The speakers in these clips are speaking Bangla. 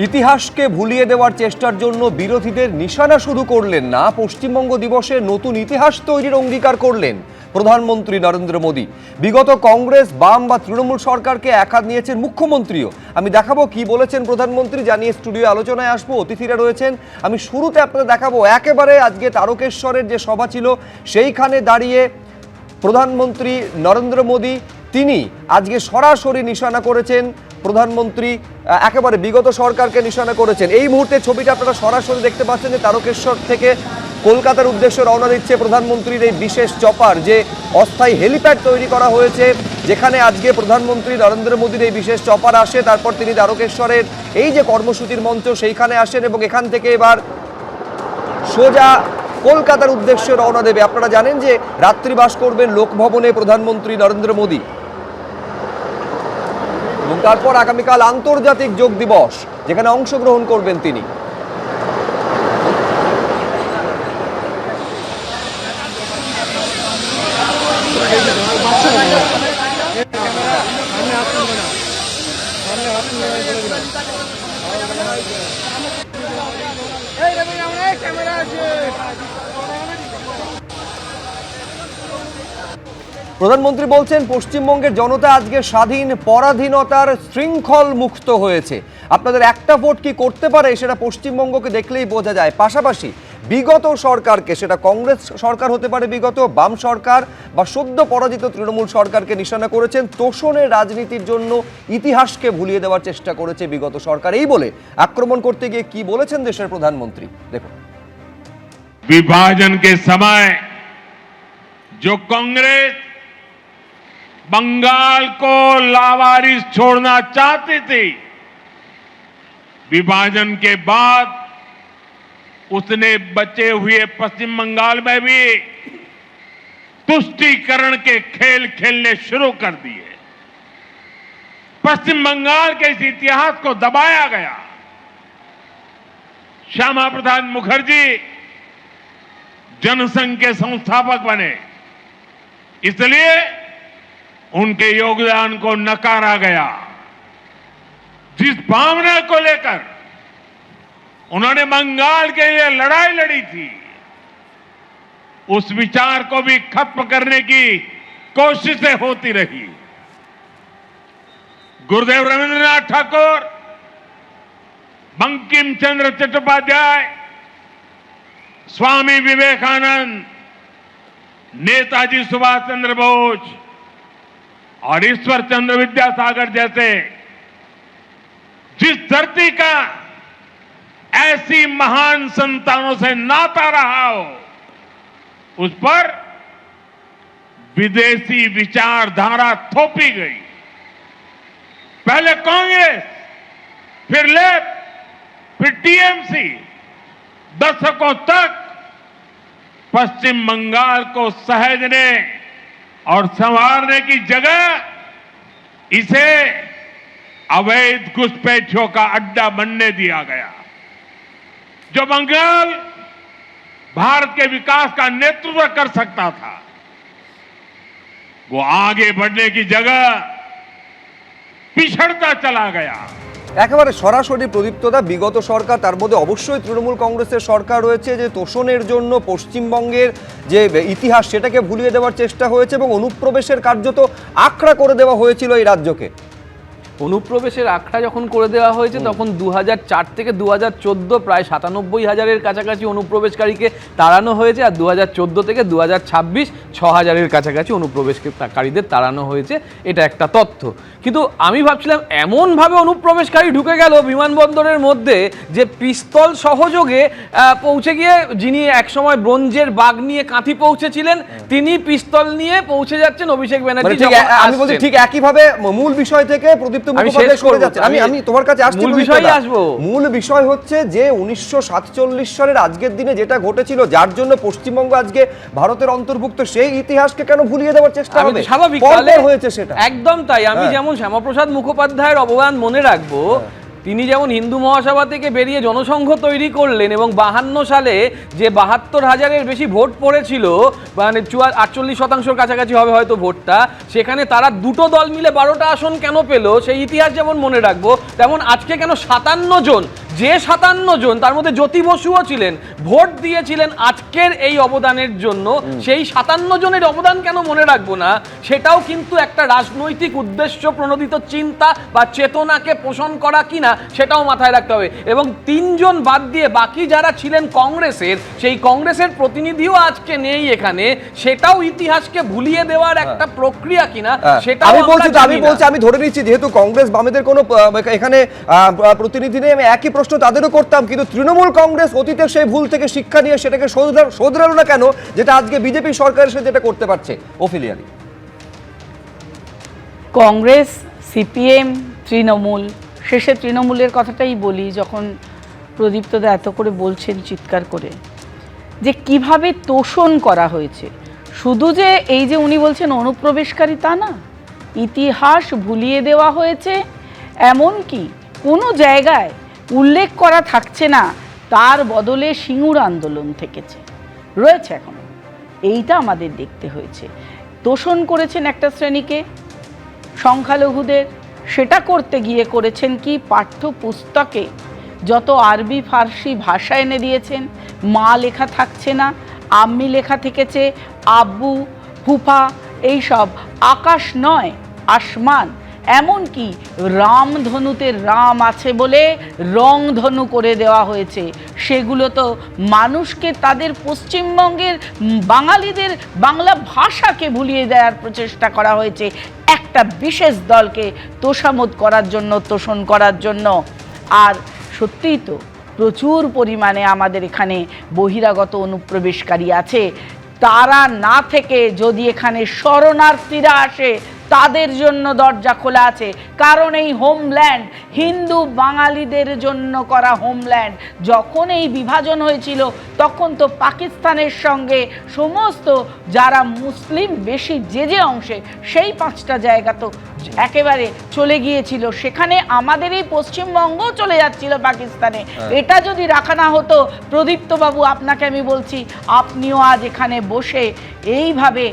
ইতিহাসকে ভুলিয়ে দেওয়ার চেষ্টার জন্য বিরোধীদের নিশানা শুধু করলেন না, পশ্চিমবঙ্গ দিবসে নতুন ইতিহাস তৈরির অঙ্গীকার করলেন প্রধানমন্ত্রী নরেন্দ্র মোদী। বিগত কংগ্রেস, বাম বা তৃণমূল সরকারকে একহাত নিয়েছেন মুখ্যমন্ত্রীও। আমি দেখাবো কি বলেছেন প্রধানমন্ত্রী, জানিয়ে স্টুডিও আলোচনায় আসবো, অতিথিরা রয়েছেন। আমি শুরুতে আপনাদের দেখাবো একেবারে আজকে তারকেশ্বরের যে সভা ছিল সেইখানে দাঁড়িয়ে প্রধানমন্ত্রী নরেন্দ্র মোদী তিনি আজকে সরাসরি নিশানা করেছেন, প্রধানমন্ত্রী একেবারে বিগত সরকারকে নিশানা করেছেন। এই মুহূর্তে ছবিটা আপনারা সরাসরি দেখতে পাচ্ছেন যে তারকেশ্বর থেকে কলকাতার উদ্দেশ্যে রওনা দিচ্ছে প্রধানমন্ত্রীর এই বিশেষ চপার, যে অস্থায়ী হেলিপ্যাড তৈরি করা হয়েছে, যেখানে আজকে প্রধানমন্ত্রী নরেন্দ্র মোদীর এই বিশেষ চপার আসে। তারপর তিনি তারকেশ্বরের এই যে কর্মসূচির মঞ্চ সেইখানে আসেন এবং এখান থেকে এবার সোজা কলকাতার উদ্দেশ্যে রওনা দেবে। আপনারা জানেন যে রাত্রিবাস করবেন লোকভবনে প্রধানমন্ত্রী নরেন্দ্র মোদী এবং তারপর আগামীকাল আন্তর্জাতিক যোগ দিবস, যেখানে অংশগ্রহণ করবেন তিনি। প্রধানমন্ত্রী বলছেন পশ্চিমবঙ্গের জনতা আজকে স্বাধীন পরাধীনতার শৃঙ্খল মুক্ত হয়েছে। আপনাদের একটা ভোট কি করতে পারে সেটা পশ্চিমবঙ্গকে দেখলেই বোঝা যায়। পাশাপাশি বিগত সরকারকে, সেটা কংগ্রেস সরকার হতে পারে, বিগত বাম সরকার বা সদ্য পরাজিত তৃণমূল সরকারকে নিশানা করেছেন। তোষণের রাজনীতির জন্য ইতিহাসকে ভুলিয়ে দেওয়ার চেষ্টা করেছে বিগত সরকার, এই বলে আক্রমণ করতে গিয়ে কি বলেছেন দেশের প্রধানমন্ত্রী দেখুন। विभाजन के समय जो कांग्रेस बंगाल को लावारिस छोड़ना चाहती थी, विभाजन के बाद उसने बचे हुए पश्चिम बंगाल में भी तुष्टीकरण के खेल खेलने शुरू कर दिए। पश्चिम बंगाल के इस इतिहास को दबाया गया। श्यामा प्रसाद मुखर्जी जनसंघ के संस्थापक बने, इसलिए उनके योगदान को नकारा गया। जिस भावना को लेकर उन्होंने बंगाल के लिए लड़ाई लड़ी थी, उस विचार को भी खत्म करने की कोशिशें होती रही। गुरुदेव रविंद्रनाथ ठाकुर, बंकिम चंद्र चट्टोपाध्याय, स्वामी विवेकानंद, नेताजी सुभाष चंद्र बोस और ईश्वर चंद्र विद्यासागर जैसे जिस धरती का ऐसी महान संतानों से नाता रहा हो, उस पर विदेशी विचारधारा थोपी गई। पहले कांग्रेस, फिर लेफ्ट, फिर टीएमसी, दशकों तक पश्चिम बंगाल को सहेजने और संवारने की जगह इसे अवैध घुसपैठियों का अड्डा बनने दिया गया। जो बंगाल भारत के विकास का नेतृत्व कर सकता था, वो आगे बढ़ने की जगह पिछड़ता चला गया। একেবারে সরাসরি প্রদীপ্তদা, বিগত সরকার, তার মধ্যে অবশ্যই তৃণমূল কংগ্রেসের সরকার রয়েছে, যে তোষণের জন্য পশ্চিমবঙ্গের যে ইতিহাস সেটাকে ভুলিয়ে দেওয়ার চেষ্টা হয়েছে এবং অনুপ্রবেশের কার্যত আখড়া করে দেওয়া হয়েছিল এই রাজ্যকে। অনুপ্রবেশের আখড়া যখন করে দেওয়া হয়েছে তখন 2004 থেকে 2014 প্রায় 97,000-এর কাছাকাছি অনুপ্রবেশকারীকে তাড়ানো হয়েছে, আর 2014 থেকে 2026 6,000-এর কাছাকাছি অনুপ্রবেশকারীদের তাড়ানো হয়েছে। এটা একটা তথ্য। কিন্তু আমি ভাবছিলাম এমনভাবে অনুপ্রবেশকারী ঢুকে গেল বিমানবন্দরের মধ্যে যে পিস্তল সহযোগে পৌঁছে গিয়ে, যিনি একসময় ব্রোঞ্জের বাঘ নিয়ে কাঁথি পৌঁছেছিলেন, তিনি পিস্তল নিয়ে পৌঁছে যাচ্ছেন অভিষেক ব্যানার্জি। আমি বলছি ঠিক একইভাবে মূল বিষয় থেকে প্রদীপ্ত আমি তোমার কাছে আসছি। মূল বিষয় হচ্ছে যে 1947 সালের আজকের দিনে যেটা ঘটেছিল, যার জন্য পশ্চিমবঙ্গ আজকে ভারতের অন্তর্ভুক্ত, সেই ইতিহাসকে কেন ভুলিয়ে দেওয়ার চেষ্টা হবে? স্বাভাবিক হয়েছে সেটা, একদম তাই। আমি যেমন শ্যামাপ্রসাদ মুখোপাধ্যায়ের অবদান মনে রাখবো, তিনি যেমন হিন্দু মহাসভা থেকে বেরিয়ে জনসংঘ তৈরি করলেন এবং 52 সালে যে 72,000-এর বেশি ভোট পড়েছিল, মানে 48% কাছাকাছি হবে হয়তো ভোটটা, সেখানে তারা দুটো দল মিলে 12টা আসন কেন পেল সেই ইতিহাস যেমন মনে রাখবো, তেমন আজকে কেন 57 জন, যে 57 জন তার মধ্যে জ্যোতি বসুও ছিলেন, ভোট দিয়েছিলেন আজকের এই অবদানের জন্য, সেই 57 জনের অবদান কেন মনে রাখবো না, সেটাও কিন্তু একটা রাজনৈতিক উদ্দেশ্য প্রণোদিত চিন্তা বা চেতনাকে পোষণ করা কিনা সেটাও মাথায় রাখতে হবে। এবং 3 জন বাদ দিয়ে বাকি যারা ছিলেন কংগ্রেসের, সেই কংগ্রেসের প্রতিনিধিও আজকে নেই এখানে, সেটাও ইতিহাসকে ভুলিয়ে দেওয়ার একটা প্রক্রিয়া কিনা সেটাও আমি ধরে নিচ্ছি যেহেতু কংগ্রেস বামেদের কোনো এখানে প্রতিনিধি নেই, আমি একই প্রশ্ন তাদেরও করতাম, কিন্তু তৃণমূল কংগ্রেস অতীতের সেই ভুল থেকে শিক্ষা নিয়ে সেটাকে শোধরালো না কেন, যেটা আজকে বিজেপি সরকার এসে যেটা করতে পারছে? ওফিলিয়ানি, কংগ্রেস, সিপিএম, তৃণমূল, শেষে তৃণমূলের কথাটাই বলি, যখন প্রদীপ্তদা এত করে বলছেন চিৎকার করে যে কিভাবে তোষণ করা হয়েছে, শুধু যে এই যে উনি বলছেন অনুপ্রবেশকারী তা না, ইতিহাস ভুলিয়ে দেওয়া হয়েছে, এমনকি কোনো জায়গায় উল্লেখ করা থাকছে না, তার বদলে সিঙ্গুর আন্দোলন থেকেছে, রয়েছে এখনো। এইটা আমাদের দেখতে হয়েছে। তোষণ করেছেন একটা শ্রেণীকে, সংখ্যালঘুদের, সেটা করতে গিয়ে করেছেন কি, পাঠ্যপুস্তকে যত আরবি ফার্সি ভাষা এনে দিয়েছেন, মা লেখা থাকছে না, আম্মি লেখা থেকেছে, আব্বু, ফুফা, এইসব, আকাশ নয় আসমান, এমনকি রামধনুতে রাম আছে বলে রংধনু করে দেওয়া হয়েছে। সেগুলো তো মানুষকে তাদের পশ্চিমবঙ্গের বাঙালিদের বাংলা ভাষাকে ভুলিয়ে দেওয়ার প্রচেষ্টা করা হয়েছে, একটা বিশেষ দলকে তোষামোদ করার জন্য, তোষণ করার জন্য। আর সত্যিই তো প্রচুর পরিমাণে আমাদের এখানে বহিরাগত অনুপ্রবেশকারী আছে, তারা না থেকে যদি এখানে শরণার্থীরা আসে তাদের জন্য দরজা খোলা আছে, কারণ এই হোমল্যান্ড হিন্দু বাঙালিদের জন্য করা হোমল্যান্ড। যখন এই বিভাজন হয়েছিল তখন তো পাকিস্তানের সঙ্গে সমস্ত যারা মুসলিম বেশি যে অংশে, সেই 5টা জায়গা তো একেবারে চলে গিয়েছিল, সেখানে আমাদের এই পশ্চিমবঙ্গ চলে যাচ্ছিল পাকিস্তানে। এটা যদি রাখা না হতো, প্রদীপ্তবাবু আপনাকে আমি বলছি, আপনিও আজ এখানে বসে এইভাবে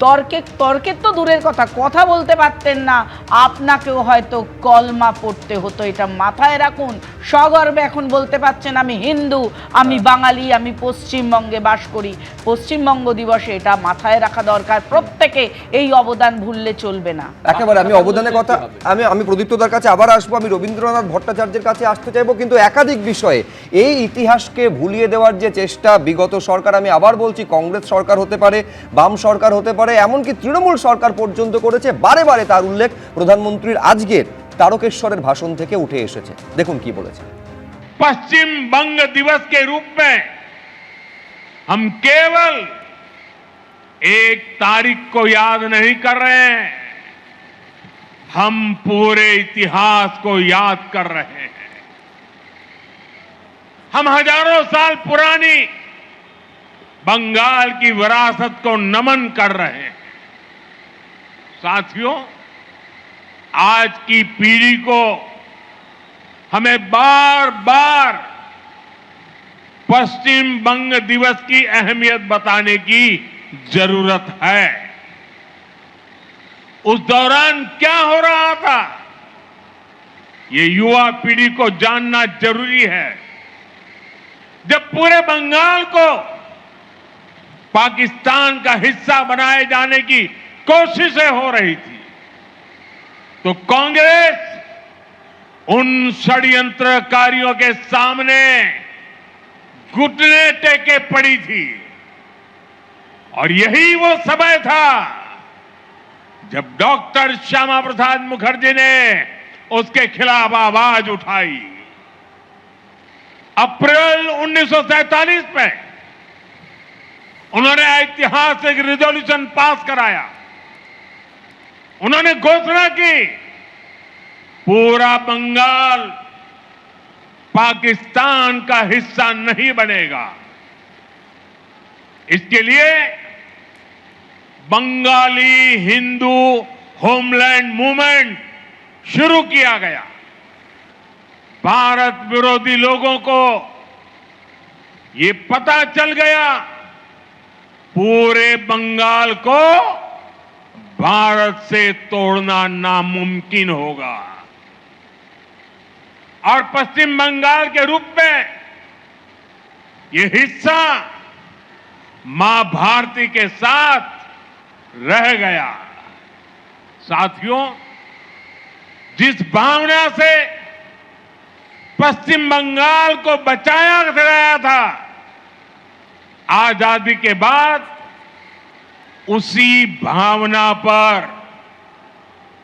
তর্কের তো দূরের কথা বলতে পারতেন না, আপনাকেও হয়তো কলমা পড়তে হতো। এটা মাথায় রাখুন, সগর্বে এখন বলতে পারছেন আমি হিন্দু, আমি বাঙালি, আমি পশ্চিমবঙ্গে বাস করি। পশ্চিমবঙ্গ দিবসে এটা মাথায় রাখা দরকার, প্রত্যেকে এই অবদান ভুললে চলবে না। একেবারে আমি অবদানের কথা, আমি প্রদীপ্তদার কাছে আবার আসবো, আমি রবীন্দ্রনাথ ভট্টাচার্যের কাছে আসতে চাইবো, কিন্তু একাধিক বিষয়ে এই ইতিহাসকে ভুলিয়ে দেওয়ার যে চেষ্টা বিগত সরকার, আমি আবার বলছি কংগ্রেস সরকার হতে পারে, বাম সরকার হতে পারে, এমনকি তৃণমূল সরকার পর্যন্ত করেছে, বারে বারে তার উল্লেখ প্রধানমন্ত্রীর আজকের তারকেশ্বরের ভাষণ থেকে উঠে এসেছে। দেখুন কি বলেছে। पश्चिम बंग दिवस के रूप में हम केवल एक तारीख को याद नहीं कर रहे हैं, हम पूरे इतिहास को याद कर रहे हैं। हम हजारों साल पुरानी बंगाल की विरासत को नमन कर रहे हैं। साथियों, आज की पीढ़ी को हमें बार बार पश्चिम बंग दिवस की अहमियत बताने की जरूरत है। उस दौरान क्या हो रहा था, ये युवा पीढ़ी को जानना जरूरी है। जब पूरे बंगाल को पाकिस्तान का हिस्सा बनाए जाने की कोशिशें हो रही थी, तो कांग्रेस उन षड्यंत्रकारियों के सामने घुटने टेके पड़ी थी। और यही वो समय था जब डॉक्टर श्यामा प्रसाद मुखर्जी ने उसके खिलाफ आवाज उठाई। अप्रैल 1947 में उन्होंने ऐतिहासिक रिजोल्यूशन पास कराया। उन्होंने घोषणा की पूरा बंगाल पाकिस्तान का हिस्सा नहीं बनेगा। इसके लिए बंगाली हिंदू होमलैंड मूवमेंट शुरू किया गया। भारत विरोधी लोगों को ये पता चल गया पूरे बंगाल को भारत से तोड़ना नामुमकिन होगा और पश्चिम बंगाल के रूप में ये हिस्सा मां भारती के साथ रह गया। साथियों, जिस भावना से पश्चिम बंगाल को बचाया गया था आजादी के बाद, उसी भावना पर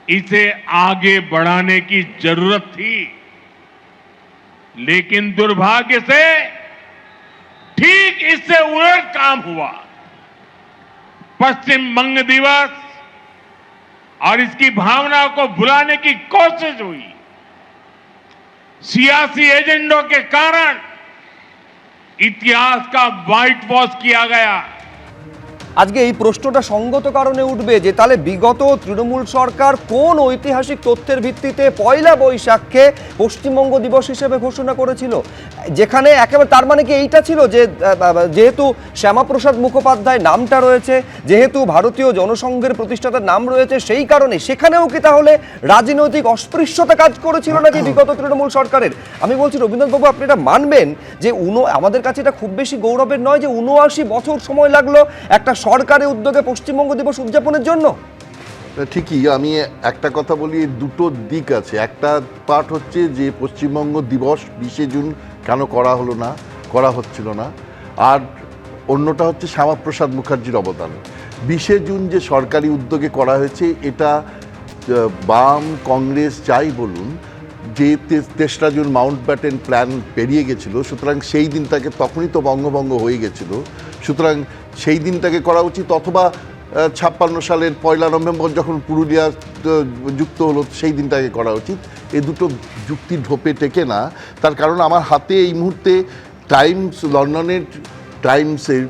इसे आगे बढ़ाने की जरूरत थी। लेकिन दुर्भाग्य से ठीक इससे उलट काम हुआ। पश्चिम बंग दिवस और इसकी भावना को भुलाने की कोशिश हुई। सियासी एजेंडों के कारण इतिहास का व्हाइट वॉश किया गया। আজকে এই প্রশ্নটা সঙ্গত কারণে উঠবে যে তাহলে বিগত তৃণমূল সরকার কোন ঐতিহাসিক তথ্যের ভিত্তিতে পয়লা বৈশাখকে পশ্চিমবঙ্গ দিবস হিসেবে ঘোষণা করেছিল, যেখানে একেবারে তার মানে কি এইটা ছিল যে যেহেতু শ্যামাপ্রসাদ মুখোপাধ্যায় নামটা রয়েছে, যেহেতু ভারতীয় জনসংঘের প্রতিষ্ঠাতার নাম রয়েছে, সেই কারণে সেখানেও কি তাহলে রাজনৈতিক অস্পৃশ্যতা কাজ করেছিল নাকি বিগত তৃণমূল সরকারের? আমি বলছি রবীন্দ্রনাথবাবু, আপনি এটা মানবেন যে আমাদের কাছে এটা খুব বেশি গৌরবের নয় যে ৭৯ বছর সময় লাগলো একটা সরকারের উদ্যোগে পশ্চিমবঙ্গ দিবস উদযাপনের জন্য? ঠিকই, আমি একটা কথা বলি, দুটো দিক আছে। একটা পার্ট হচ্ছে যে পশ্চিমবঙ্গ দিবস ২০শে জুন কেন করা হলো না, করা হচ্ছিল না, আর অন্যটা হচ্ছে শ্যামাপ্রসাদ মুখার্জির অবদান। ২০শে জুন যে সরকারি উদ্যোগে করা হয়েছে, এটা বাম কংগ্রেস যাই বলুন, যে ৩রা জুন মাউন্ট ব্যাটেন প্ল্যান পেরিয়ে গেছিল, সুতরাং সেই দিনটাকে তখনই তো বঙ্গভঙ্গ হয়ে গেছিল, সুতরাং সেই দিনটাকে করা উচিত। অথবা ৫৬ সালের ১লা নভেম্বর যখন পুরুলিয়া যুক্ত হলো, সেই দিনটাকে করা উচিত। এই দুটো যুক্তি ঢোপে টেকে না। তার কারণ আমার হাতে এই মুহূর্তে টাইমস, লন্ডনের টাইমসের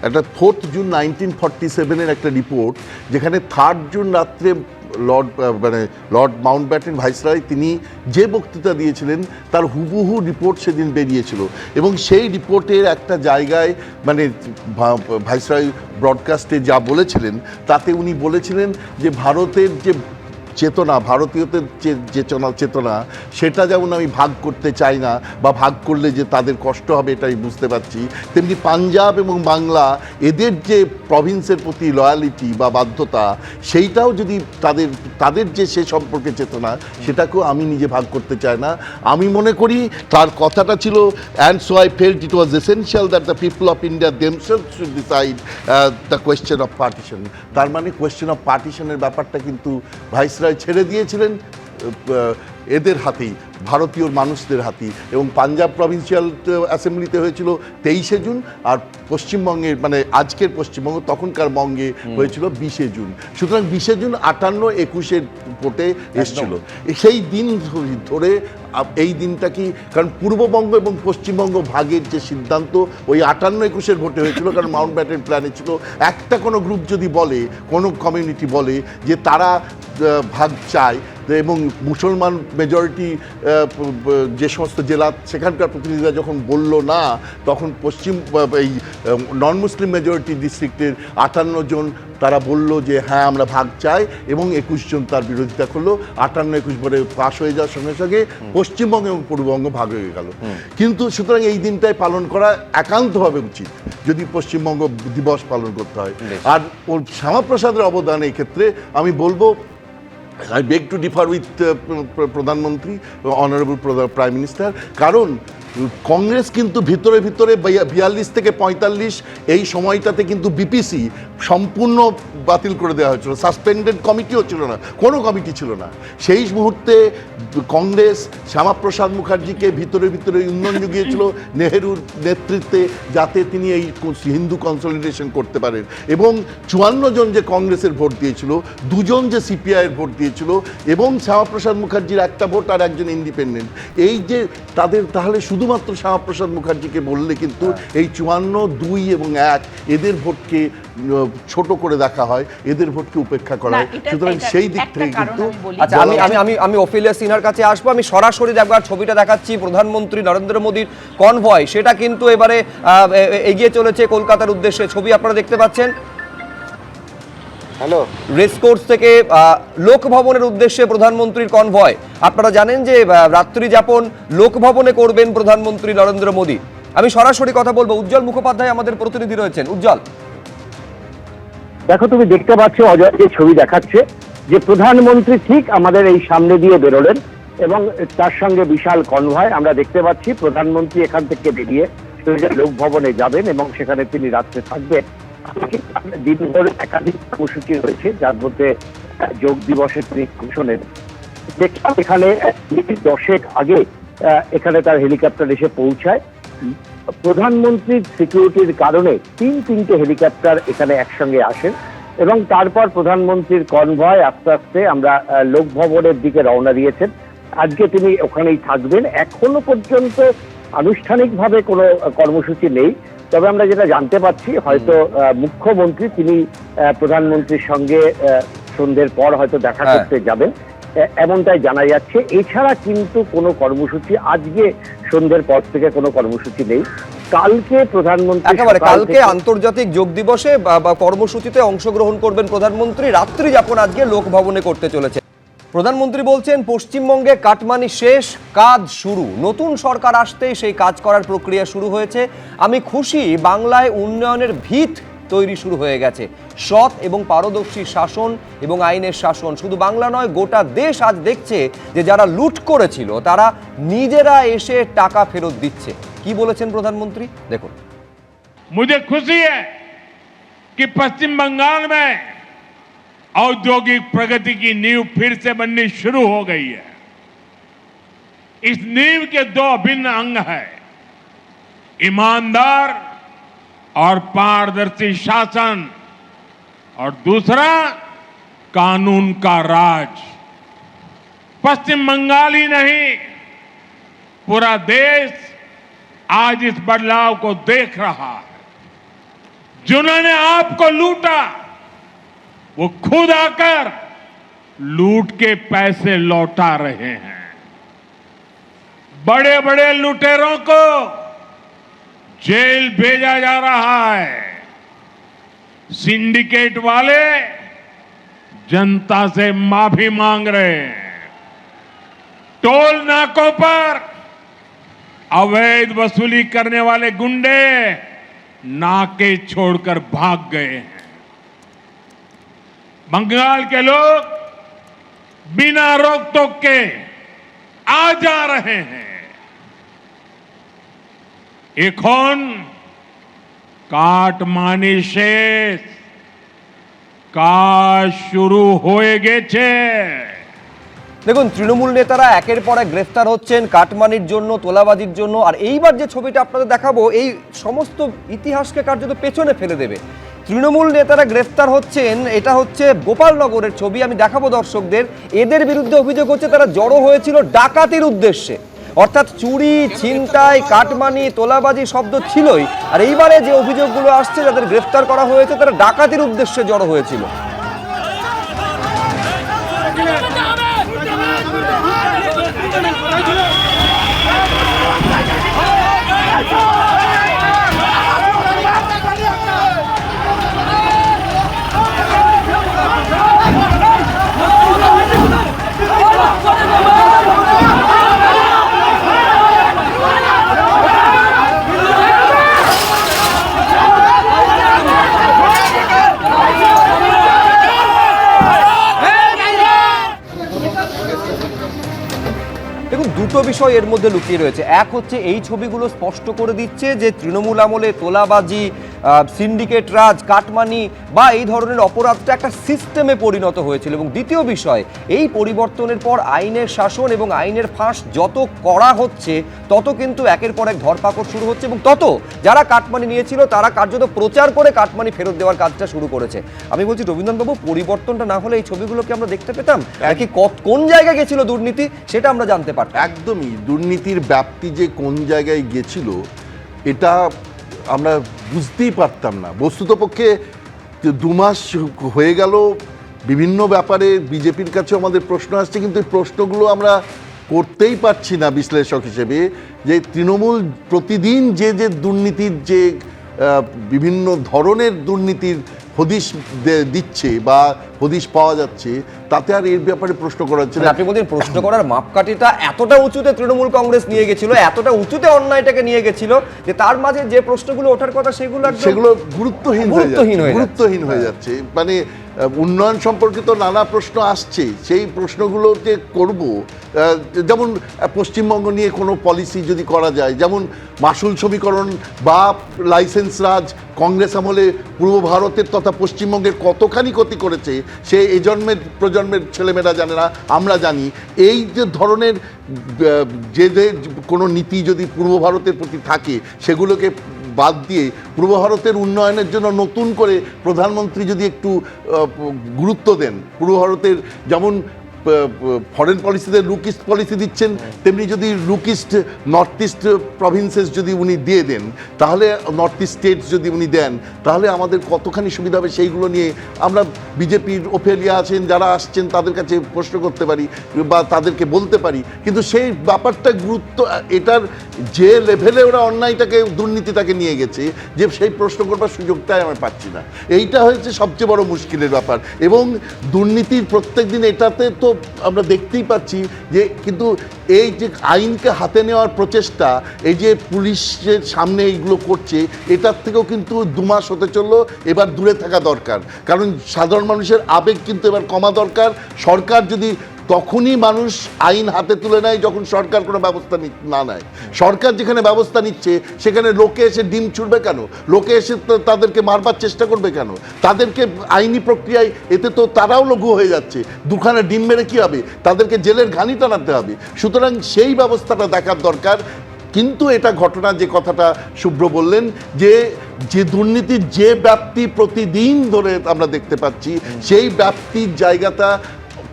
একটা 4 জুন 1947 একটা রিপোর্ট, যেখানে 3 জুন রাত্রে লর্ড মাউন্ট ব্যাটেন ভাইসরয় তিনি যে বক্তৃতা দিয়েছিলেন তার হুবহু রিপোর্ট সেদিন বেরিয়েছিল। এবং সেই রিপোর্টের একটা জায়গায় ভাইসরয় ব্রডকাস্টে যা বলেছিলেন, তাতে উনি বলেছিলেন যে ভারতের যে চেতনা, ভারতীয়দের যে চেতনা, সেটা যেমন আমি ভাগ করতে চাই না, বা ভাগ করলে যে তাদের কষ্ট হবে এটা আমি বুঝতে পারছি, তেমনি পাঞ্জাব এবং বাংলা এদের যে প্রভিন্সের প্রতি লয়ালিটি বা বাধ্যতা, সেইটাও যদি তাদের যে সে সম্পর্কে চেতনা, সেটাকেও আমি নিজে ভাগ করতে চাই না। আমি মনে করি তার কথাটা ছিল, and so I felt it was essential that the people of India themselves should decide the question of partition. তার মানে কোয়েশ্চেন অফ পার্টিশনের ব্যাপারটা কিন্তু ভাইসরয় ছেড়ে দিয়েছিলেন এদের হাতেই, ভারতীয় মানুষদের হাতেই। এবং পাঞ্জাব প্রভিন্সিয়াল অ্যাসেম্বলিতে হয়েছিল ২৩শে জুন, আর পশ্চিমবঙ্গের মানে আজকের পশ্চিমবঙ্গ তখনকার বঙ্গে হয়েছিল ২০শে জুন। সুতরাং ২০শে জুন ৫৮-২১-এর ভোটে এসেছিল। সেই দিন ধরে এই দিনটা কি, কারণ পূর্ববঙ্গ এবং পশ্চিমবঙ্গ ভাগের যে সিদ্ধান্ত ওই ৫৮-২১-এর ভোটে হয়েছিল, কারণ মাউন্ট ব্যাটেন প্ল্যানে ছিল একটা কোনো গ্রুপ যদি বলে, কোনো কমিউনিটি বলে যে তারা ভাগ চায়, এবং মুসলমান মেজরিটি যে সমস্ত জেলা সেখানকার প্রতিনিধিরা যখন বলল না, তখন এই নন মুসলিম মেজরিটি ডিস্ট্রিক্টের ৫৮ জন তারা বলল যে হ্যাঁ আমরা ভাগ চাই, এবং ২১ জন তার বিরোধিতা করলো। ৫৮-২১ ভোটে পাশ হয়ে যাওয়ার সঙ্গে সঙ্গে পশ্চিমবঙ্গ এবং পূর্ববঙ্গ ভাগ হয়ে গেল। কিন্তু সুতরাং এই দিনটাই পালন করা একান্তভাবে উচিত যদি পশ্চিমবঙ্গ দিবস পালন করতে হয়। আর শ্যামাপ্রসাদের অবদান এই ক্ষেত্রে আমি বলবো, I beg to differ with প্রধানমন্ত্রী, অনারেবল প্রাইম মিনিস্টার, কারণ কংগ্রেস কিন্তু ভিতরে ভিতরে ৪২ থেকে ৪৫ এই সময়টাতে কিন্তু বিপিসি সম্পূর্ণ বাতিল করে দেওয়া হয়েছিল, সাসপেন্ডেড কমিটিও ছিল না, কোনো কমিটি ছিল না। সেই মুহূর্তে কংগ্রেস শ্যামাপ্রসাদ মুখার্জিকে ভিতরে ভিতরে ইন্ধন জুগিয়েছিল নেহেরুর নেতৃত্বে, যাতে তিনি এই হিন্দু কনসলিডেশন করতে পারেন। এবং ৫৪ জন যে কংগ্রেসের ভোট দিয়েছিল, ২ জন যে সিপিআইয়ের ভোট দিয়েছিল, এবং শ্যামাপ্রসাদ মুখার্জির একটা ভোট আর একজন ইন্ডিপেন্ডেন্ট, এই যে তাদের, তাহলে শুধু শুধুমাত্র শ্যামাপ্রসাদ মুখার্জিকে বললে কিন্তু এই 54, 2 এবং 1 এদের ভোটকে ছোট করে দেখা হয়, এদের ভোটকে উপেক্ষা করা হয়। সুতরাং সেই দিক থেকে কিন্তু আচ্ছা, আমি অফিলিয়া সিনহার কাছে আসবো। আমি সরাসরি একবার ছবিটা দেখাচ্ছি, প্রধানমন্ত্রী নরেন্দ্র মোদীর কনভয় সেটা কিন্তু এবারে এগিয়ে চলেছে কলকাতার উদ্দেশ্যে। ছবি আপনারা দেখতে পাচ্ছেন, হ্যালো, রেসকোর্স থেকে লোকভবনের উদ্দেশ্যে প্রধানমন্ত্রীর কনভয়। আপনারা জানেন যে রাত্রি যাপন লোকভবনে করবেন প্রধানমন্ত্রী নরেন্দ্র মোদী। আমি সরাসরি কথা বলবো, উজ্জ্বল মুখোপাধ্যায় আমাদের প্রতিনিধি রয়েছেন। উজ্জ্বল, দেখো তুমি দেখতে পাচ্ছ অজয় যে ছবি দেখাচ্ছে যে প্রধানমন্ত্রী ঠিক আমাদের এই সামনে দিয়ে বেরোলেন এবং তার সঙ্গে বিশাল কনভয় আমরা দেখতে পাচ্ছি। প্রধানমন্ত্রী এখান থেকে বেরিয়ে লোকভবনে যাবেন এবং সেখানে তিনি রাত্রে থাকবেন। দিনভর একাধিক কর্মসূচি রয়েছে, যার মধ্যে যোগ দিবসে তিনি অংশ নেবেন। দেখলাম এখানে 10 আগে এখানে তার হেলিকপ্টার এসে পৌঁছায়। প্রধানমন্ত্রীর সিকিউরিটির কারণে তিনটে হেলিকপ্টার এখানে একসঙ্গে আসেন এবং তারপর প্রধানমন্ত্রীর কনভয় আস্তে আস্তে আমরা লোকভবনের দিকে রওনা দিয়েছেন। আজকে তিনি ওখানেই থাকবেন। এখনো পর্যন্ত আনুষ্ঠানিকভাবে কোনো কর্মসূচি নেই, তবে আমরা যেটা জানতে পারছি হয়তো মুখ্যমন্ত্রী তিনি প্রধানমন্ত্রীর সঙ্গে সন্ধ্যের পর হয়তো দেখা করতে যাবেন, এমনটাই জানা যাচ্ছে। এছাড়া কিন্তু কোনো কর্মসূচি আজকে সন্ধ্যের পর থেকে কোনো কর্মসূচি নেই। কালকে প্রধানমন্ত্রী একেবারে কালকে আন্তর্জাতিক যোগ দিবসে বা কর্মসূচিতে অংশগ্রহণ করবেন প্রধানমন্ত্রী। রাত্রি যাপন আজকে লোকভবনে করতে চলেছে। প্রধানমন্ত্রী বলছেন পশ্চিমবঙ্গে কাটমানি শেষ, কাজ শুরু। নতুন সরকার আসতেই সেই কাজ করার প্রক্রিয়া শুরু হয়েছে। আমি খুশি, বাংলায় উন্নয়নের ভিত তৈরি শুরু হয়ে গেছে। সৎ এবং পারদর্শী শাসন এবং আইনের শাসন। শুধু বাংলা নয়, গোটা দেশ আজ দেখছে যে যারা লুট করেছিল তারা নিজেরা এসে টাকা ফেরত দিচ্ছে। কি বলেছেন প্রধানমন্ত্রী দেখুন। मुझे खुशी है कि पश्चिम बंगाल में औद्योगिक प्रगति की नींव फिर से बननी शुरू हो गई है। इस नींव के दो अभिन्न अंग हैं, ईमानदार और पारदर्शी शासन और दूसरा कानून का राज। पश्चिम बंगाल ही नहीं, पूरा देश आज इस बदलाव को देख रहा है। जिन्होंने आपको लूटा वो खुद आकर लूट के पैसे लौटा रहे हैं। बड़े बड़े लुटेरों को जेल भेजा जा रहा है। सिंडिकेट वाले जनता से माफी मांग रहे हैं। टोल नाकों पर अवैध वसूली करने वाले गुंडे नाके छोड़कर भाग गए हैं। बंगाल के लोग बिना रोक टोक के आ जा रहे हैं। এখন কাটমানি শেষ, কাজ শুরু হয়ে গেছে। দেখুন, তৃণমূল নেতারা একের পর এক গ্রেফতার হচ্ছেন কাটমানির জন্য, তোলাবাজির জন্য। আর এইবার যে ছবিটা আপনাদের দেখাবো এই সমস্ত ইতিহাসকে কার্যত পেছনে ফেলে দেবে। তৃণমূল নেতারা গ্রেফতার হচ্ছেন, এটা হচ্ছে গোপালনগরের ছবি। আমি দেখাবো দর্শকদের। এদের বিরুদ্ধে অভিযোগ হচ্ছে তারা জড়ো হয়েছিল ডাকাতির উদ্দেশ্যে, অর্থাৎ চুরি, ছিনতাই, কাটমানি, তোলাবাজি শব্দ ছিলই। আর এইবারে যে অভিযোগগুলো আসছে, যাদের গ্রেফতার করা হয়েছে তারা ডাকাতির উদ্দেশ্যে জড়ো হয়েছিল। দুটো বিষয় এর মধ্যে লুকিয়ে রয়েছে। এক হচ্ছে এই ছবিগুলো স্পষ্ট করে দিচ্ছে যে তৃণমূল আমলে তোলাবাজি, সিন্ডিকেট রাজ, কাটমানি বা এই ধরনের অপরাধটা একটা সিস্টেমে পরিণত হয়েছিল। এবং দ্বিতীয় বিষয়, এই পরিবর্তনের পর আইনের শাসন এবং আইনের ফাঁস যত করা হচ্ছে তত কিন্তু একের পর এক ধরপাকড় শুরু হচ্ছে, এবং তত যারা কাটমানি নিয়েছিল তারা কার্যত প্রচার করে কাটমানি ফেরত দেওয়ার কাজটা শুরু করেছে। আমি বলছি রবীন্দ্রনাথবাবু, পরিবর্তনটা না হলে এই ছবিগুলোকে আমরা দেখতে পেতাম নাকি কোন জায়গায় গেছিল দুর্নীতি সেটা আমরা জানতে পারতাম? একদমই, দুর্নীতির ব্যাপ্তি যে কোন জায়গায় গেছিল এটা আমরা বুঝতেই পারতাম না। বস্তুতপক্ষে 2 মাস হয়ে গেল, বিভিন্ন ব্যাপারে বিজেপির কাছে আমাদের প্রশ্ন আসছে, কিন্তু এই প্রশ্নগুলো আমরা করতেই পারছি না বিশ্লেষক হিসেবে। যে তৃণমূল প্রতিদিন যে দুর্নীতির যে বিভিন্ন ধরনের দুর্নীতির হদিশ দিচ্ছে বা হদিশ পাওয়া যাচ্ছে, তাতে আর এর ব্যাপারে প্রশ্ন করা হচ্ছে না। আপনি বলছেন প্রশ্ন করার মাপকাঠিটা এতটা উঁচুতে তৃণমূল কংগ্রেস নিয়ে গেছিল, এতটা উঁচুতে অন্যায়টাকে নিয়ে গেছিল যে তার মাঝে যে প্রশ্নগুলো ওঠার কথা সেগুলো গুরুত্বহীন হয়ে যাচ্ছে। মানে উন্নয়ন সম্পর্কিত নানা প্রশ্ন আসছে, সেই প্রশ্নগুলো যে করব, যেমন পশ্চিমবঙ্গ নিয়ে কোনো পলিসি যদি করা যায়, যেমন মাসুল সমীকরণ বা লাইসেন্স রাজ কংগ্রেস আমলে পূর্ব ভারতের তথা পশ্চিমবঙ্গের কতখানি ক্ষতি করেছে সে এই প্রজন্মের ছেলেমেয়েরা জানে না, আমরা জানি। এই যে ধরনের যে কোনো নীতি যদি পূর্ব ভারতের প্রতি থাকে সেগুলোকে বাদ দিয়ে পূর্ব ভারতের উন্নয়নের জন্য নতুন করে প্রধানমন্ত্রী যদি একটু গুরুত্ব দেন, পূর্ব ভারতের যেমন ফরেন পলিসিতে লুক ইস্ট পলিসি দিচ্ছেন, তেমনি যদি look east north east provinces যদি উনি দিয়ে দেন, তাহলে নর্থ ইস্ট স্টেটস যদি উনি দেন, তাহলে আমাদের কতখানি সুবিধা হবে সেইগুলো নিয়ে আমরা বিজেপির ওফেলিয়া আছেন যারা আসছেন তাদের কাছে প্রশ্ন করতে পারি বা তাদেরকে বলতে পারি। কিন্তু সেই ব্যাপারটা গুরুত্ব, এটার যে লেভেলে ওরা অন্যায়টাকে দুর্নীতিটাকে নিয়ে গেছে, যে সেই প্রশ্ন করবার সুযোগটাই আমরা পাচ্ছি না। এইটা হয়েছে সবচেয়ে বড় মুশকিলের ব্যাপার। এবং দুর্নীতির প্রত্যেক দিন এটাতে তো আমরা দেখতেই পাচ্ছি যে, কিন্তু এই যে আইনকে হাতে নেওয়ার প্রচেষ্টা, এই যে পুলিশের সামনে এইগুলো করছে, এটার থেকেও কিন্তু 2 মাস হতে চললো। এবার দূরে থাকা দরকার, কারণ সাধারণ মানুষের আবেগ কিন্তু এবার কমা দরকার। সরকার যদি তখনই মানুষ আইন হাতে তুলে নেয় যখন সরকার কোনো ব্যবস্থা না নেয়। সরকার যেখানে ব্যবস্থা নিচ্ছে সেখানে লোকে এসে ডিম ছুড়বে কেন? লোকে এসে তাদেরকে মারবার চেষ্টা করবে কেন? তাদেরকে আইনি প্রক্রিয়ায় এতে তো তারাও লঘু হয়ে যাচ্ছে। দুখানা ডিম মেরে কী হবে? তাদেরকে জেলের ঘানি টানাতে হবে। সুতরাং সেই ব্যবস্থাটা দেখার দরকার। কিন্তু এটা ঘটনা, যে কথাটা শুভ্র বললেন, যে দুর্নীতির যে ব্যাপ্তি প্রতিদিন ধরে আমরা দেখতে পাচ্ছি, সেই ব্যাপ্তির জায়গাটা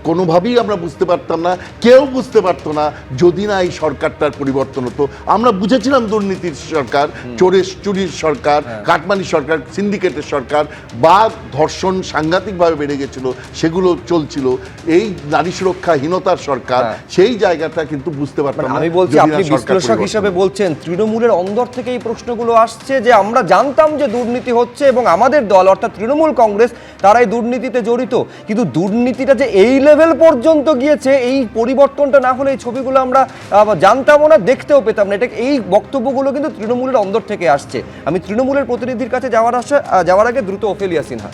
কোনোভাবেই আমরা বুঝতে পারতাম না, কেউ বুঝতে পারতো না যদি না এই সরকারটার পরিবর্তন হতো। আমরা বুঝেছিলাম দুর্নীতির সরকার, চুরির সরকার, কাটমানি সরকার, সিন্ডিকেটের সরকার, বা ধর্ষণ সাংঘাতিকভাবে বেড়ে গেছিল, সেগুলো চলছিল। এই নারী সুরক্ষাহীনতার সরকার, সেই জায়গাটা কিন্তু বুঝতে পারতাম না। আমি বলছি, আপনি বিশ্লেষক হিসেবে বলছেন তৃণমূলের অন্দর থেকে এই প্রশ্নগুলো আসছে যে আমরা জানতাম যে দুর্নীতি হচ্ছে এবং আমাদের দল অর্থাৎ তৃণমূল কংগ্রেস তারাই দুর্নীতিতে জড়িত, কিন্তু দুর্নীতিটা যে এই লেভেল পর্যন্ত গিয়েছে, এই পরিবর্তনটা না হলে এই ছবিগুলো আমরা জানতামও না, দেখতেও পেতাম না। এটা এই বক্তব্যগুলো কিন্তু তৃণমূলের অন্দর থেকে আসছে। আমি তৃণমূলের প্রতিনিধির কাছে যাওয়ার আগে দ্রুত ওফেলিয়া সিনহা।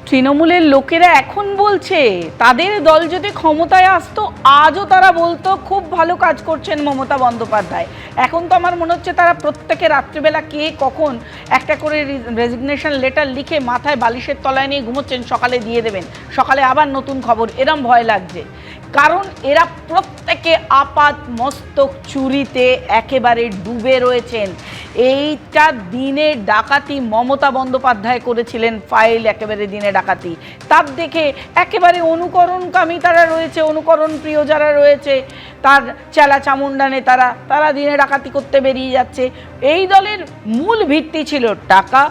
তৃণমূলের লোকেরা এখন বলছে তাদের দল যদি ক্ষমতায় আসতো আজও তারা বলতো খুব ভালো কাজ করছেন মমতা বন্দ্যোপাধ্যায়। এখন তো আমার মনে হচ্ছে তারা প্রত্যেকে রাত্রিবেলা কে কখন একটা করে রেজিগনেশন লেটার লিখে মাথায় বালিশের তলায় নিয়ে ঘুমোচ্ছেন, সকালে দিয়ে দেবেন, সকালে আবার নতুন খবর, এরম ভয় লাগছে। কারণ এরা প্রত্যেকে আপাত মস্তক চুরিতে একেবারে ডুবে রয়েছেন। এইটা দিনের ডাকাতি মমতা বন্দ্যোপাধ্যায় করেছিলেন, ফাইল একেবারে দিনে ডাকাতি। তার দেখে একেবারে অনুকরণকামী তারা রয়েছে, অনুকরণ প্রিয় যারা রয়েছে, তার চেলা চামুন্ডা নেতারা, তারা দিনে ডাকাতি করতে বেরিয়ে যাচ্ছে। এই দলের মূল ভিত্তি ছিল টাকা,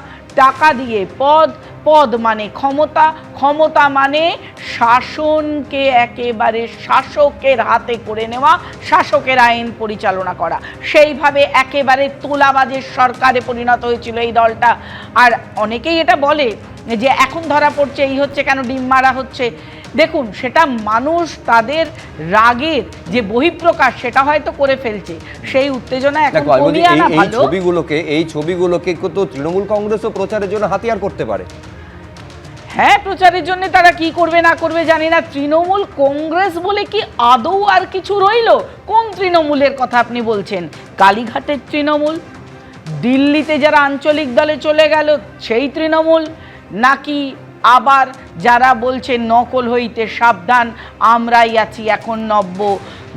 টাকা দিয়ে পদ, পদ মানে ক্ষমতা, ক্ষমতা মানে শাসনকে একেবারে শাসকের হাতে করে নেওয়া, শাসকের আইন পরিচালনা করা। সেইভাবে একেবারে তোলাবাজের সরকারে পরিণত হয়েছিল এই দলটা। আর অনেকেই এটা বলে যে এখন ধরা পড়ছে, এই হচ্ছে কেন, ডিম মারা হচ্ছে। দেখুন, সেটা মানুষ তাদের রাগের যে বহিঃপ্রকাশ সেটা হয়তো করে ফেলছে, সেই উত্তেজনা এখন কমিয়ে আনা ভালো। এই ছবিগুলোকে তো তৃণমূল কংগ্রেসও প্রচারের জন্য হাতিয়ার করতে পারে। হ্যাঁ, প্রচারের জন্য তারা কি করবে না করবে জানি না। তৃণমূল কংগ্রেস বলে কি আদৌ আর কিছু রইল? কোন তৃণমূলের কথা আপনি বলছেন? কালীঘাটের তৃণমূল, দিল্লিতে যারা আঞ্চলিক দলে চলে গেল সেই তৃণমূল, নাকি আবার যারা বলছে নকল হইতে সাবধান, আমরাই আছি এখন নব্য,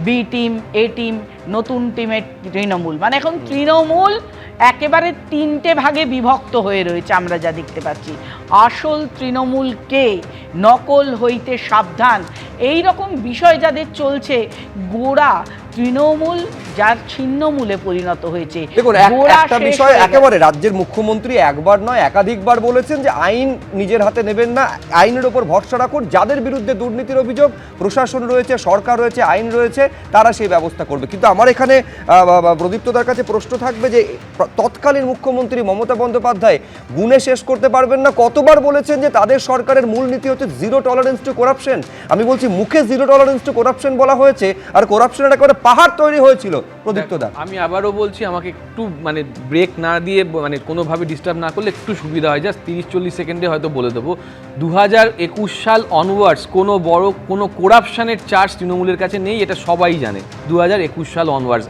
বি টিম, এ টিম, নতুন টিমের তৃণমূল। মানে এখন তৃণমূল একেবারে তিনটে ভাগে বিভক্ত হয়ে রয়েছে আমরা যা দেখতে পাচ্ছি। আসল তৃণমূলকে, নকল হইতে সাবধান, এই রকম বিষয় যাদের চলছে, গোড়া তৃণমূল যার ছিন্নমূলে পরিণত হয়েছে। দেখুন, গোড়া একটা শেষ বিষয় হয়ে গেছে। একেবারে রাজ্যের মুখ্যমন্ত্রী একবার নয় একাধিকবার বলেছেন যে আইন নিজের হাতে নেবেন না, আইনের ওপর ভরসা রাখুন, যাদের বিরুদ্ধে দুর্নীতির অভিযোগ, প্রশাসন রয়েছে, সরকার রয়েছে, আইন রয়েছে, তারা সেই ব্যবস্থা করবে। কিন্তু আমার এখানে প্রদীপ্তদার কাছে প্রশ্ন থাকবে যে তৎকালীন মুখ্যমন্ত্রী মমতা বন্দ্যোপাধ্যায় গুণে শেষ করতে পারবেন না, কতবার বলেছেন যে তাদের সরকারের মূল নীতি হচ্ছে জিরো টলারেন্স টু করাপশন। আমি বলছি মুখে জিরো টলারেন্স টু করাপশন বলা হয়েছে, আর করাপশনের একেবারে পাহাড় তৈরি হয়েছিল। প্রদীপ্তদা, আমি আবারও বলছি, আমাকে একটু মানে ব্রেক না দিয়ে, মানে কোনোভাবে ডিস্টার্ব না করলে একটু সুবিধা হয়, জাস্ট 30-40 সেকেন্ডে হয়তো বলে দেবো। 2021 সাল অনওয়ার্ডস কোনো বড় কোনো করাপশানের চার্জ তৃণমূলের কাছে নেই, এটা সবাই জানে। 2021 সাল অনওয়ার্ডস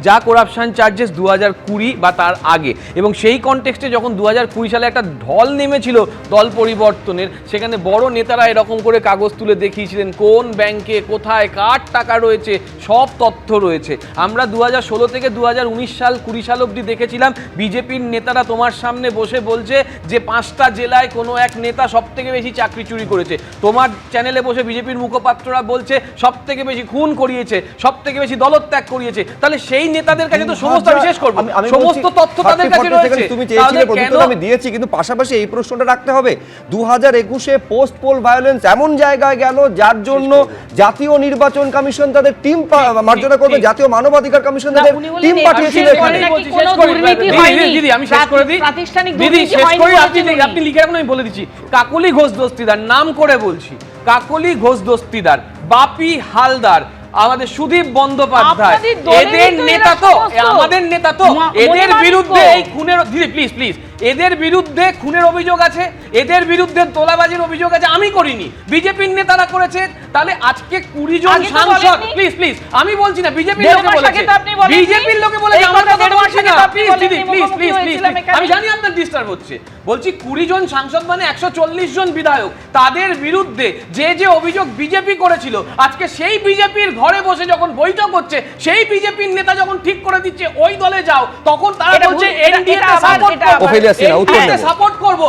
যা করাপশান চার্জেস 2020 বা তার আগে, এবং সেই কনটেক্সটে যখন 2020 সালে একটা ঢল নেমেছিল দল পরিবর্তনের, সেখানে বড় নেতারা এরকম করে কাগজ তুলে দেখিয়েছিলেন কোন ব্যাংকে কোথায় কার টাকা রয়েছে, সব তথ্য রয়েছে। আমরা 2016 থেকে 2019 সাল 20 সাল অবধি দেখেছিলাম বিজেপির নেতারা তোমার সামনে বসে বলছে যে 5টা জেলায় কোনো এক নেতা সব থেকে বেশি চাকরি চুরি করেছে। তোমার চ্যানেলে বসে বিজেপির মুখপাত্ররা বলছে সব থেকে বেশি খুন করিয়েছে, সব থেকে বেশি দলত্যাগ করিয়েছে। তাহলে সেই নেতাদের কাছে তো সমস্ত আমি শেষ করব, সমস্ত তথ্য তাদের কাছে রয়েছে। তুমি চেয়েছিলে প্রদীপ্তদা, আমি দিয়েছি, কিন্তু পাশাপাশি এই প্রশ্নটা রাখতে হবে, 2021-এ পোস্ট পোল ভায়োলেন্স এমন জায়গায় গেল যার জন্য জাতীয় নির্বাচন কমিশন তাদের টিম মার্জনা করবে, জাতীয় মানবাধিকার কমিশন তাদের টিম পাঠিয়েছিল এখানে। দিদি আমি শেষ করে দিই, দিদি শেষ করি, আপনি লিখে রাখুন, আমি বলে দিচ্ছি। কাকলি ঘোষ দস্তিদার, নাম করে বলছি, কাকলি ঘোষ দস্তিদার, বাপি হালদার, আমাদের সুদীপ বন্দ্যোপাধ্যায়, এদের নেতা তো, আমাদের নেতা তো, এদের বিরুদ্ধে এই খুনের, দিদি প্লিজ প্লিজ, এদের বিরুদ্ধে খুনের অভিযোগ আছে, এদের বিরুদ্ধে তোলাবাজির অভিযোগ আছে, আমি করিনি, বিজেপির নেতারা করেছে। তাহলে আজকে 20 জন সাংসদ, প্লিজ প্লিজ, আমি বলছি না, বিজেপির লোকে বলেছে, বিজেপির লোকে বলেছে, আমার কথা বলছি না, প্লিজ দিদি প্লিজ প্লিজ প্লিজ, আমি জানি আপনার ডিস্টার্ব হচ্ছে, বলছি 20 জন সাংসদ মানে 140 জন বিধায়ক, তাদের বিরুদ্ধে যে যে অভিযোগ বিজেপি করেছিল, আজকে সেই বিজেপির ঘরে বসে যখন বৈঠক হচ্ছে, সেই বিজেপির নেতা যখন ঠিক করে দিচ্ছে ওই দলে যাও, তখন তারা বলছে এনডিএ তে সাপোর্ট করব,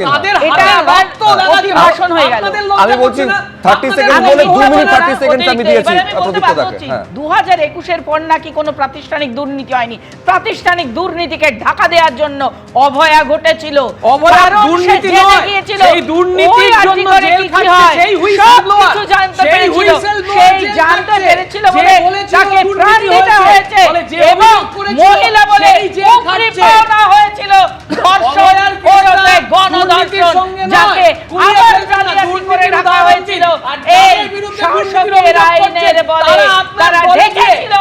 তাদের হাতে রক্ত লাগাতে ভাষণ হয়ে গেল। আমি বলছি 30 সেকেন্ড বলে 2 মিনিট 30 সেকেন্ড আমি দিয়েছি প্রদীপ্তদাকে। 2021 এর পর নাকি কোনো প্রাতিষ্ঠানিক দুর্নীতি হয়নি, প্রাতিষ্ঠানিক দুর্নীতিকে ঢাকা দেওয়ার জন্য অভয়া ঘটেছিল, অভয়া দুর্নীতি নয়, সেই দুর্নীতির জন্য জেল খাটছে সেই হুইসেল ব্লোয়ার, সেই হুইসেল ব্লোয়ার সেই জানতে পেরেছিল বলে তাকে প্রাণ দিতে হয়েছে, এবং মহিলা বলে উপরি পাওনা হয়েছিল ধর্ষণ, গণধর্ষণ, যাকে আবার জালিয়াতি করে রাখা হয়েছিল। এই শাসকের আইনের বলে তারা ঢেকেছিল।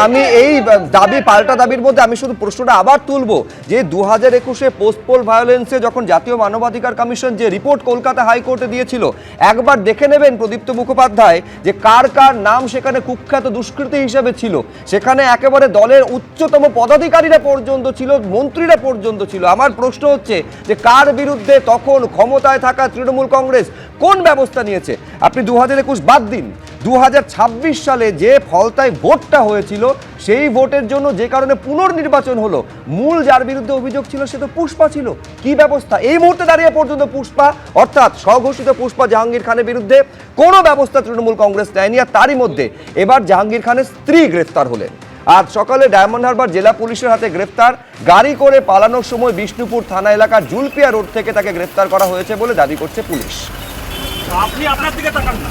আমি এই দাবি পাল্টা দাবির মধ্যে আমি শুধু প্রশ্নটা আবার তুলবো যে 2021-এ পোস্ট পোল ভায়োলেন্সে যখন জাতীয় মানবাধিকার কমিশন যে রিপোর্ট কলকাতা হাইকোর্টে দিয়েছিল, একবার দেখে নেবেন প্রদীপ্ত মুখোপাধ্যায় যে কার কার নাম সেখানে কুখ্যাত দুষ্কৃতী হিসেবে ছিল। সেখানে একেবারে দলের উচ্চতম পদাধিকারীরা পর্যন্ত ছিল, মন্ত্রীরা পর্যন্ত ছিল। আমার প্রশ্ন হচ্ছে যে কার বিরুদ্ধে তখন ক্ষমতায় থাকা তৃণমূল কংগ্রেস কোন ব্যবস্থা নিয়েছে? আপনি 2021 বাদ দিন, 2026 সালে যে ফলতায় ভোটটা হয়েছিল, সেই ভোটের জন্য যে কারণে পুনর্নির্বাচন হলো, মূল যার বিরুদ্ধে অভিযোগ ছিল সে তো পুষ্পা ছিল। কি ব্যবস্থা এই মুহূর্তে দাঁড়িয়ে পর্যন্ত পুষ্পা, অর্থাৎ স্বঘোষিত পুষ্পা জাহাঙ্গীর খানের বিরুদ্ধে কোনো ব্যবস্থা তৃণমূল কংগ্রেস নেয়নি। আর তারই মধ্যে এবার জাহাঙ্গীর খানের স্ত্রী গ্রেফতার হলেন। আজ সকালে ডায়মন্ড হারবার জেলা পুলিশের হাতে গ্রেফতার। গাড়ি করে পালানোর সময় বিষ্ণুপুর থানা এলাকার জুলপিয়া রোড থেকে তাকে গ্রেফতার করা হয়েছে বলে দাবি করছে পুলিশ। আপনি আপনার দিকে তাকান না।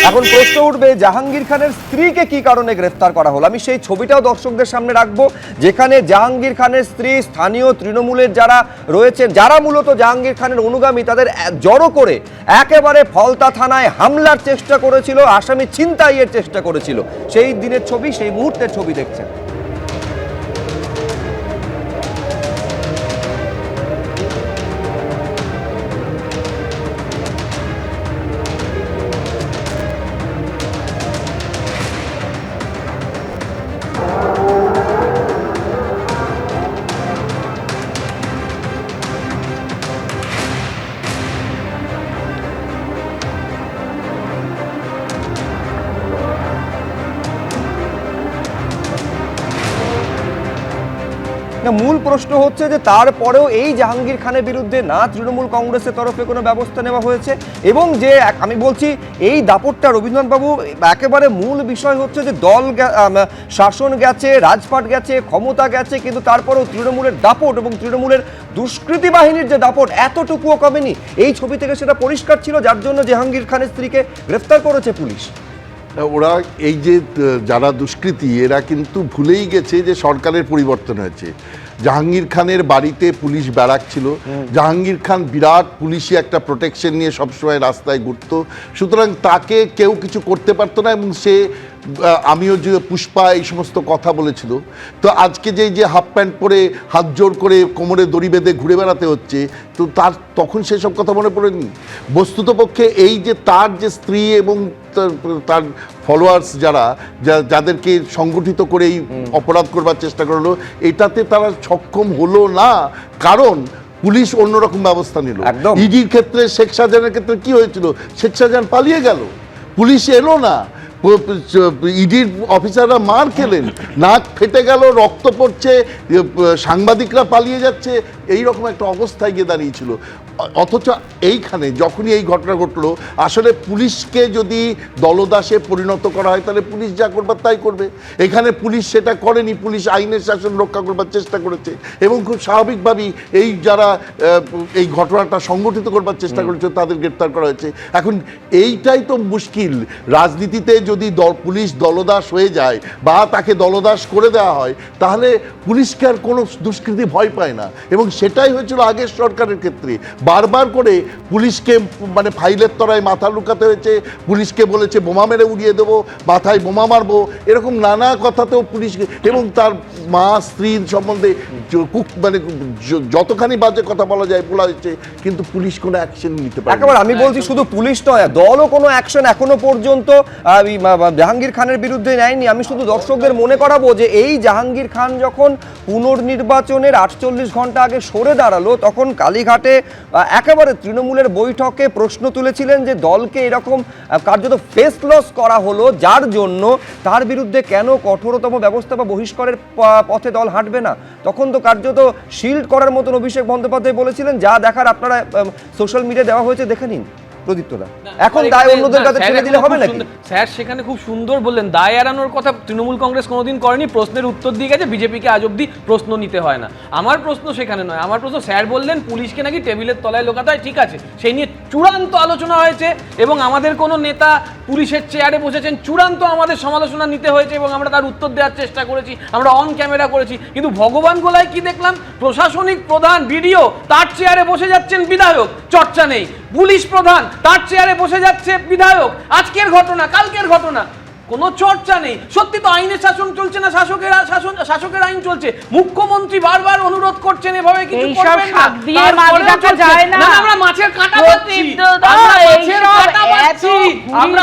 এখন প্রশ্ন উঠবে জাহাঙ্গীর খানের স্ত্রীকে কি কারণে গ্রেফতার করা হলো। আমি সেই ছবিটাও দর্শকদের সামনে রাখবো, যেখানে জাহাঙ্গীর খানের স্ত্রী, স্থানীয় তৃণমূলের যারা রয়েছেন, যারা মূলত জাহাঙ্গীর খানের অনুগামী, তাদের জড়ো করে একেবারে ফলতা থানায় হামলার চেষ্টা করেছিল, আসামি ছিনতাইয়ের চেষ্টা করেছিল। সেই দিনের ছবি, সেই মুহূর্তের ছবি দেখছেন। মূল প্রশ্ন হচ্ছে যে তারপরেও এই জাহাঙ্গীর খানের বিরুদ্ধে না তৃণমূল কংগ্রেসের তরফে কোনো ব্যবস্থা নেওয়া হয়েছে, এবং যে আমি বলছি এই দাপটটা রবীন্দ্রনাথবাবু একেবারে মূল বিষয় হচ্ছে যে শাসন গেছে, রাজপাট গেছে, ক্ষমতা গেছে, কিন্তু তারপরেও তৃণমূলের দাপট এবং তৃণমূলের দুষ্কৃতী বাহিনীর যে দাপট এতটুকুও কমেনি। এই ছবি থেকে সেটা পরিষ্কার ছিল, যার জন্য জাহাঙ্গীর খানের স্ত্রীকে গ্রেফতার করেছে পুলিশ। ওরা এই যে যারা দুষ্কৃতী এরা কিন্তু ভুলেই গেছে যে সরকারের পরিবর্তন হয়েছে। জাহাঙ্গীর খানের বাড়িতে পুলিশ ব্যারাক ছিল, জাহাঙ্গীর খান বিরাট পুলিশি একটা প্রোটেকশন নিয়ে সবসময় রাস্তায় ঘুরত, সুতরাং তাকে কেউ কিছু করতে পারতো না। এবং সে আমিও যে পুষ্পা এই সমস্ত কথা বলেছিল, তো আজকে যে হাফ প্যান্ট পরে হাত জোর করে কোমরে দড়ি বেঁধে ঘুরে বেড়াতে হচ্ছে, তো তার তখন সেসব কথা মনে পড়েনি। বস্তুতপক্ষে এই যে তার যে স্ত্রী এবং তার ফলোয়ার্স যাদেরকে সংগঠিত করে এই অপরাধ করবার চেষ্টা করলো, এটাতে তারা সক্ষম হলো না, কারণ পুলিশ অন্যরকম ব্যবস্থা নিল। ইডির ক্ষেত্রে, শেখ শাহজাহানের ক্ষেত্রে কি হয়েছিল? শেখ শাহজাহান পালিয়ে গেল, পুলিশ এলো না, ইডির অফিসাররা মার খেলেন, নাক ফেটে গেল, রক্ত পড়ছে, সাংবাদিকরা পালিয়ে যাচ্ছে, এই রকম একটা অবস্থায় গিয়ে দাঁড়িয়েছিল। অথচ এইখানে যখনই এই ঘটনা ঘটলো, আসলে পুলিশকে যদি দলদাসে পরিণত করা হয় তাহলে পুলিশ যা করবার তাই করবে। এখানে পুলিশ সেটা করেনি, পুলিশ আইনের শাসন রক্ষা করবার চেষ্টা করেছে, এবং খুব স্বাভাবিকভাবেই এই যারা এই ঘটনাটা সংগঠিত করবার চেষ্টা করেছে তাদের গ্রেপ্তার করা হয়েছে। এখন এইটাই তো মুশকিল, রাজনীতিতে যদি পুলিশ দলদাস হয়ে যায় বা তাকে দলদাস করে দেওয়া হয়, তাহলে পুলিশকে আর কোনো দুষ্কৃতী ভয় পায় না। এবং সেটাই হয়েছিল আগের সরকারের ক্ষেত্রে, বারবার করে পুলিশকে মানে ফাইলের তলায় মাথা লুকাতে হয়েছে, পুলিশকে বলেছে বোমা মেরে উড়িয়ে দেবো, মাথায় বোমা মারবো, এরকম নানা কথাতেও পুলিশকে, এবং তার মা স্ত্রীর সম্বন্ধে মানে যতখানি বাজে কথা বলা যায় বলা হয়েছে, কিন্তু পুলিশ কোনো অ্যাকশন নিতে পারে। একেবারে আমি বলছি শুধু পুলিশ নয়, দলও কোনো অ্যাকশন এখনো পর্যন্ত জাহাঙ্গীর খানের বিরুদ্ধে নেয়নি। আমি শুধু দর্শকদের মনে করাবো যে এই জাহাঙ্গীর খান যখন পুনর্নির্বাচনের 48 ঘন্টা আগে সরে দাঁড়ালো, তখন কালীঘাটে একেবারে তৃণমূলের বৈঠকে প্রশ্ন তুলেছিলেন যে দলকে এরকম কার্যত ফেস লস করা হলো, যার জন্য তার বিরুদ্ধে কেন কঠোরতম ব্যবস্থা বা বহিষ্কারের পথে দল হাঁটবে না। তখন তো কার্যত শিল্ড করার মতন অভিষেক বন্দ্যোপাধ্যায় বলেছিলেন, যা দেখার আপনারা সোশ্যাল মিডিয়ায় দেওয়া হয়েছে দেখে নিন। প্রদীপ্তদা, এখন দায় অন্যদের কাছে ছেড়ে দিলে হবে নাকি? স্যার সেখানে খুব সুন্দর বললেন, দায় এড়ানোর কথা তৃণমূল কংগ্রেস কোনোদিন করেনি, প্রশ্নের উত্তর দিয়ে গেছে, বিজেপিকে আজ অব্দি প্রশ্ন নিতে হয় না। আমার প্রশ্ন সেখানে নয়, আমার প্রশ্ন, স্যার বললেন পুলিশকে নাকি টেবিলের তলায় লোকাতে হয়, ঠিক আছে, সেই নিয়ে চূড়ান্ত আলোচনা হয়েছে এবং আমাদের কোনো নেতা পুলিশের চেয়ারে বসেছেন, চূড়ান্ত আমাদের সমালোচনা নিতে হয়েছে এবং আমরা তার উত্তর দেওয়ার চেষ্টা করেছি, আমরা অন ক্যামেরা করেছি। কিন্তু ভগবান গোলায় কি দেখলাম, প্রশাসনিক প্রধান বিডিও তার চেয়ারে বসে যাচ্ছেন, বিধায়ক চর্চা নেই, পুলিশ প্রধান তার চেয়ারে বসে যাচ্ছে বিধায়ক, আজকের ঘটনা কালকের ঘটনা, কোনো চর্চা নেই। সত্যি তো আইনের শাসন চলছে না, শাসকের আইন চলছে। মুখ্যমন্ত্রী বারবার অনুরোধ করছেন এভাবে কিছু করবেন না, আমরা মাছের কাঁটা পাচ্ছি, আমরা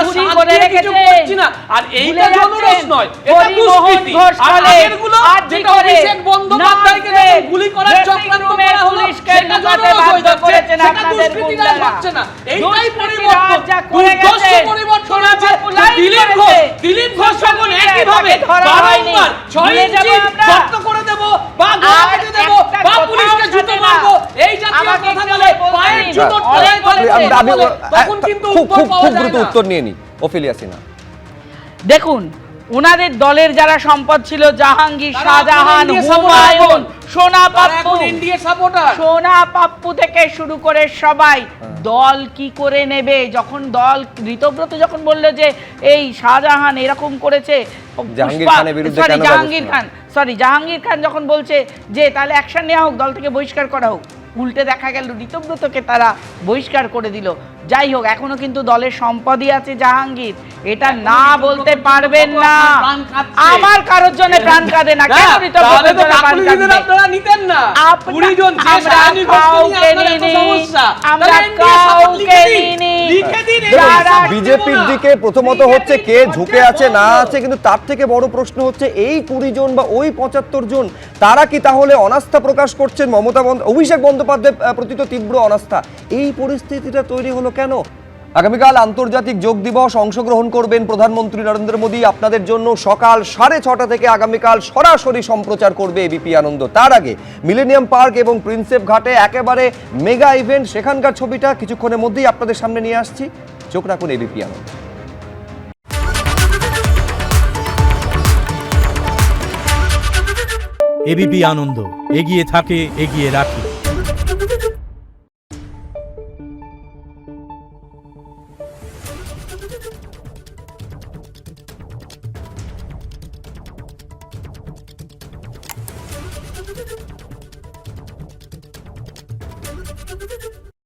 কিছু করছি না। আর এইটা জনরোষ নয়, এটা দুষ্কৃতি। আর আগেরগুলো যেটা অভিষেক বন্দ্যোপাধ্যায়কে যখন গুলি করার চক্রান্ত করা হলো, সেটা জনরোষ হয়ে যাচ্ছে, সেটা দুষ্কৃতিরা হচ্ছে না। এইটাই পরিবর্তন, দুর্দর্শ পরিবর্তন আছে। দিলীপ ঘোষ যখন একইভাবে বারংবার 6 ইঞ্চি গর্ত করে দেব বা গলা কেটে দেব বা পুলিশকে জুতো মারবো, এই জাতীয় কথা বলে পায়ের জুতো তলায় ফেলে, তখন কিন্তু খুব দ্রুত উত্তর নিয়ে নি ওফেলিয়া সিনহা। দেখুন, ওনাদের দলের যারা সম্পদ ছিল, জাহাঙ্গীর, শাহজাহান, হুমায়ুন, সোনা পাপ্পু থেকে শুরু করে সবাই, দল কি করে নেবে? যখন দল ঋতব্রত যখন বললো যে এই শাহজাহান এরকম করেছে, জাহাঙ্গীর খান যখন বলছে যে তাহলে অ্যাকশন নেওয়া হোক, দল থেকে বহিষ্কার করা হোক, উল্টে দেখা গেল ঋতব্রতকে তারা বহিষ্কার করে দিল। যাই হোক, এখনো কিন্তু দলের সম্পদই আছে জাহাঙ্গীর, এটা না বলতে পারবেন না। আমার কারোর জন্য প্রাণ কাঁদে না, কেন ঋতব্রতের জন্য প্রাণ কাঁদবে? আপনারা নিতেন না, 20 জন যে সাহায্য আমরা কাউকে নিইনি। বিজেপির দিকে প্রথমত হচ্ছে কে ঝুঁকে আছে না আছে, কিন্তু তার থেকে বড় প্রশ্ন হচ্ছে এই 20 জন বা ওই 75 জন, তারা কি তাহলে অনাস্থা প্রকাশ করছেন অভিষেক বন্দ্যোপাধ্যায়ের প্রতি? তো তীব্র অনাস্থা। এই পরিস্থিতিটা তৈরি হলো কেন? আগামীকাল আন্তর্জাতিক যোগ দিবস, অংশগ্রহণ করবেন প্রধানমন্ত্রী নরেন্দ্র মোদী। আপনাদের জন্য সকাল 6:30 থেকে আগামীকাল সরাসরি সম্প্রচার করবে এবিপি আনন্দ। তার আগে মিলেনিয়াম পার্ক এবং প্রিন্সেপ ঘাটে একেবারে মেগা ইভেন্ট, সেখানকার ছবিটা কিছুক্ষণের মধ্যেই আপনাদের সামনে নিয়ে আসছি। চোখ রাখুন এবিপি আনন্দ। এবিপি আনন্দ, এগিয়ে থাকে, এগিয়ে রাখে।